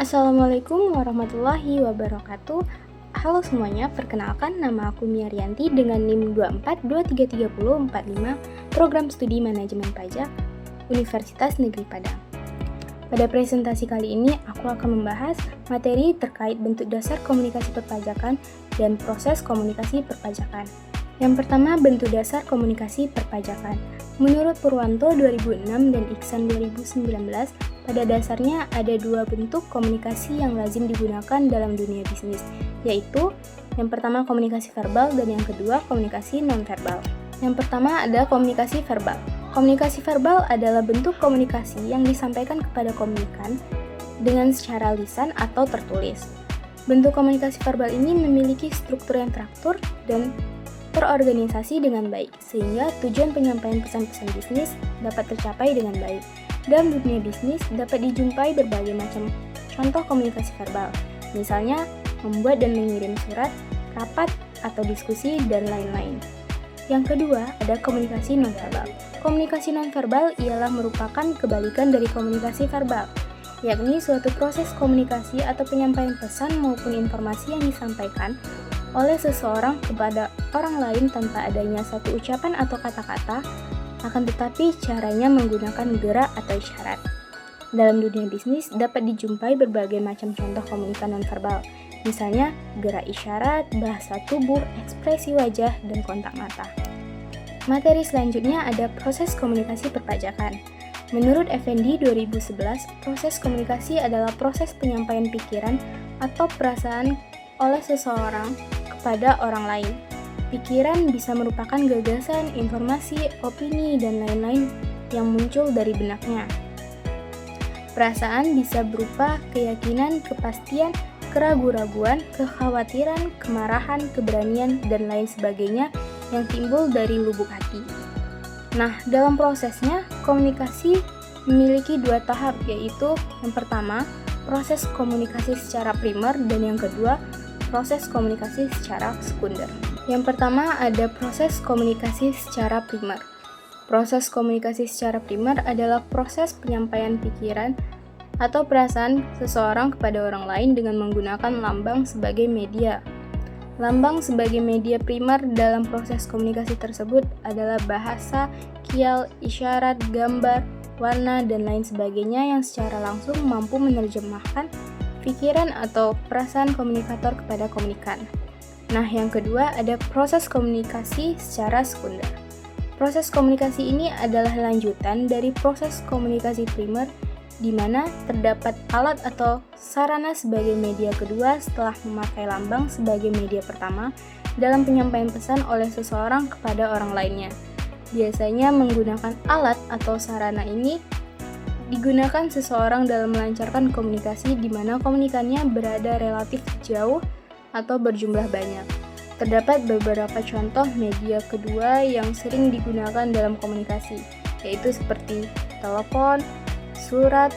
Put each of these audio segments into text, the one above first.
Assalamualaikum warahmatullahi wabarakatuh. Halo semuanya, perkenalkan nama aku Mia Rianti dengan NIM 24233045 Program Studi Manajemen Pajak Universitas Negeri Padang. Pada presentasi kali ini, aku akan membahas materi terkait bentuk dasar komunikasi perpajakan dan proses komunikasi perpajakan. Yang pertama, bentuk dasar komunikasi perpajakan. Menurut Purwanto 2006 dan Iksan 2019, pada dasarnya ada dua bentuk komunikasi yang lazim digunakan dalam dunia bisnis, yaitu yang pertama komunikasi verbal dan yang kedua komunikasi nonverbal. Yang pertama ada komunikasi verbal. Komunikasi verbal adalah bentuk komunikasi yang disampaikan kepada komunikan dengan secara lisan atau tertulis. Bentuk komunikasi verbal ini memiliki struktur yang teratur dan terorganisasi dengan baik, sehingga tujuan penyampaian pesan-pesan bisnis dapat tercapai dengan baik. Dalam dunia bisnis dapat dijumpai berbagai macam contoh komunikasi verbal, misalnya membuat dan mengirim surat, rapat, atau diskusi, dan lain-lain. Yang kedua, ada komunikasi nonverbal. Komunikasi nonverbal ialah merupakan kebalikan dari komunikasi verbal, yakni suatu proses komunikasi atau penyampaian pesan maupun informasi yang disampaikan oleh seseorang kepada orang lain tanpa adanya satu ucapan atau kata-kata, akan tetapi caranya menggunakan gerak atau isyarat. Dalam dunia bisnis dapat dijumpai berbagai macam contoh komunikasi nonverbal, misalnya gerak isyarat, bahasa tubuh, ekspresi wajah, dan kontak mata. Materi selanjutnya ada proses komunikasi perpajakan. Menurut Effendi 2011, proses komunikasi adalah proses penyampaian pikiran atau perasaan oleh seseorang kepada orang lain. Pikiran bisa merupakan gagasan, informasi, opini, dan lain-lain yang muncul dari benaknya. Perasaan bisa berupa keyakinan, kepastian, keraguan-raguan, kekhawatiran, kemarahan, keberanian, dan lain sebagainya yang timbul dari lubuk hati. Nah, dalam prosesnya, komunikasi memiliki dua tahap, yaitu yang pertama, proses komunikasi secara primer, dan yang kedua, proses komunikasi secara sekunder. Yang pertama ada proses komunikasi secara primer. Proses komunikasi secara primer adalah proses penyampaian pikiran atau perasaan seseorang kepada orang lain dengan menggunakan lambang sebagai media. Lambang sebagai media primer dalam proses komunikasi tersebut adalah bahasa, kial, isyarat, gambar, warna, dan lain sebagainya yang secara langsung mampu menerjemahkan pikiran atau perasaan komunikator kepada komunikan. Nah, yang kedua ada proses komunikasi secara sekunder. Proses komunikasi ini adalah lanjutan dari proses komunikasi primer di mana terdapat alat atau sarana sebagai media kedua setelah memakai lambang sebagai media pertama dalam penyampaian pesan oleh seseorang kepada orang lainnya. Biasanya menggunakan alat atau sarana ini digunakan seseorang dalam melancarkan komunikasi di mana komunikannya berada relatif jauh atau berjumlah banyak. Terdapat beberapa contoh media kedua yang sering digunakan dalam komunikasi, yaitu seperti telepon, surat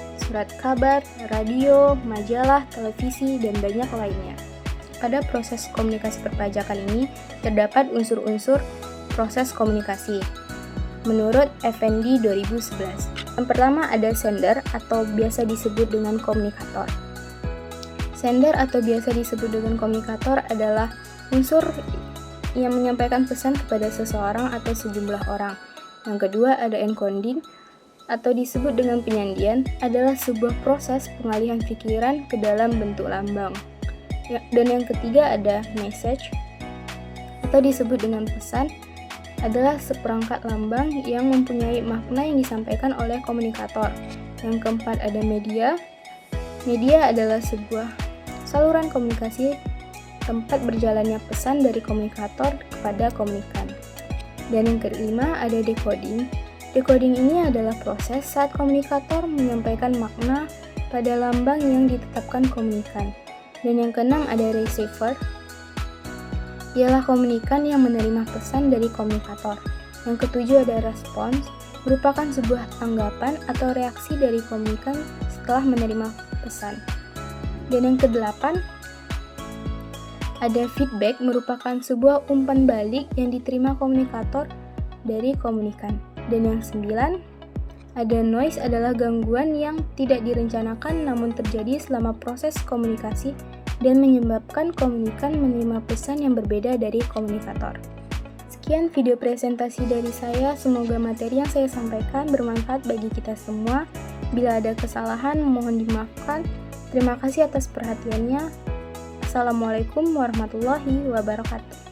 kabar, radio, majalah, televisi, dan banyak lainnya. Pada proses komunikasi perpajakan ini, terdapat unsur-unsur proses komunikasi. Menurut Effendi 2011, yang pertama ada sender atau biasa disebut dengan komunikator. Sender atau biasa disebut dengan komunikator adalah unsur yang menyampaikan pesan kepada seseorang atau sejumlah orang. Yang kedua ada encoding atau disebut dengan penyandian, adalah sebuah proses pengalihan pikiran ke dalam bentuk lambang. Dan yang ketiga ada message atau disebut dengan pesan, adalah seperangkat lambang yang mempunyai makna yang disampaikan oleh komunikator. Yang keempat ada media. Media adalah sebuah saluran komunikasi tempat berjalannya pesan dari komunikator kepada komunikan. Dan yang kelima ada decoding. Decoding ini adalah proses saat komunikator menyampaikan makna pada lambang yang ditetapkan komunikan. Dan yang keenam ada receiver, ialah komunikan yang menerima pesan dari komunikator. Yang ketujuh ada respons, merupakan sebuah tanggapan atau reaksi dari komunikan setelah menerima pesan. Dan yang kedelapan ada feedback, merupakan sebuah umpan balik yang diterima komunikator dari komunikan. Dan yang sembilan Ada noise adalah gangguan yang tidak direncanakan namun terjadi selama proses komunikasi dan menyebabkan komunikan menerima pesan yang berbeda dari komunikator. Sekian video presentasi dari saya, semoga materi yang saya sampaikan bermanfaat bagi kita semua. Bila ada kesalahan, mohon dimaafkan. Terima kasih atas perhatiannya. Assalamualaikum warahmatullahi wabarakatuh.